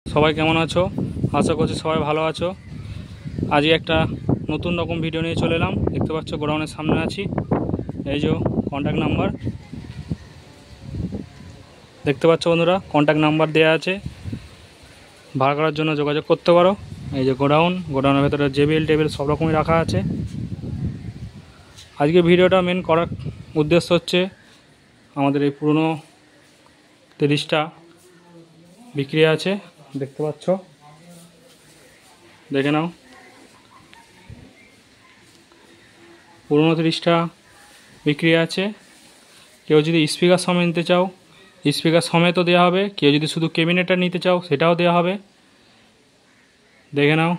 সবাই কেমন আছো? আশা করছি সবাই ভালো আছো। আজকে একটা নতুন রকম ভিডিও নিয়ে চলে এলাম। দেখতে পাচ্ছ গোডাউনের সামনে আছি। এই যে কন্ট্যাক্ট নাম্বার দেখতে পাচ্ছ বন্ধুরা, কন্ট্যাক্ট নাম্বার দেওয়া আছে, ভাড়া করার জন্য যোগাযোগ করতে পারো। এই যে গোডাউনের ভেতরে জেবিএল টেবিল সব রকমই রাখা আছে। আজকে ভিডিওটা মেন করার উদ্দেশ্য হচ্ছে আমাদের এই পুরনো 30টা বিক্রি আছে, দেখতে পাচ্ছ, দেখে নাও। পুরনো 30টা বিক্রি আছে। কেউ যদি স্পিকার সমেত নিতে চাও স্পিকার সমেতও দেওয়া হবে, কেউ যদি শুধু ক্যাবিনেটটা নিতে চাও সেটাও দেওয়া হবে। দেখে নাও,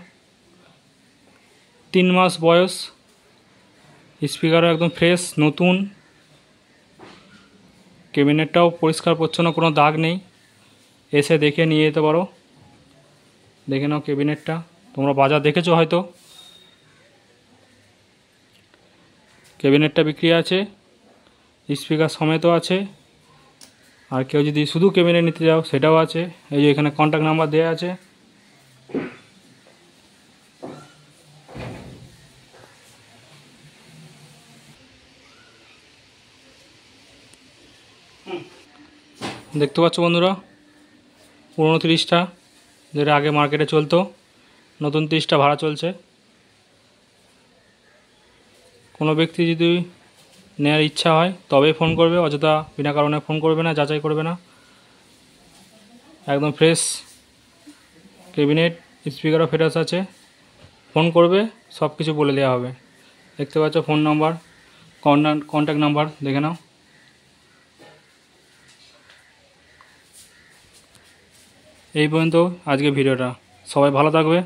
3 মাস বয়স, স্পিকারও একদম ফ্রেশ নতুন, ক্যাবিনেটটাও পরিষ্কার পরিচ্ছন্ন, কোনো দাগ নেই। এসে দেখে নিয়ে যেতে পারো। দেখে নাও ক্যাবিনেটটা, তোমরা বাজার দেখেছো হয়তো। ক্যাবিনেটটা বিক্রি আছে, স্পিকার সমেতও আছে। আর কেউ যদি শুধু ক্যাবিনেট নিতে চাও সেটাও আছে। এই যে এখানে কন্ট্যাক্ট নাম্বার দেওয়া আছে। দেখতে পাচ্ছ বন্ধুরা, পুরনো 30টা যেটা আগে মার্কেটে চলতো, নতুন 30টা ভাড়া চলছে। কোনো ব্যক্তি যদি নেওয়ার ইচ্ছা হয় তবেই ফোন করবে, অযথা বিনা কারণে ফোন করবে না, যাচাই করবে না। একদম ফ্রেশ ক্যাবিনেট, স্পিকারও ফ্রেশ আছে। ফোন করবে, সব কিছু বলে দেওয়া হবে। দেখতে পাচ্ছ ফোন নাম্বার, কন্ট্যাক্ট নাম্বার দেখে নাও। এই পর্যন্ত আজকে ভিডিওটা। সবাই ভালো থাকবে।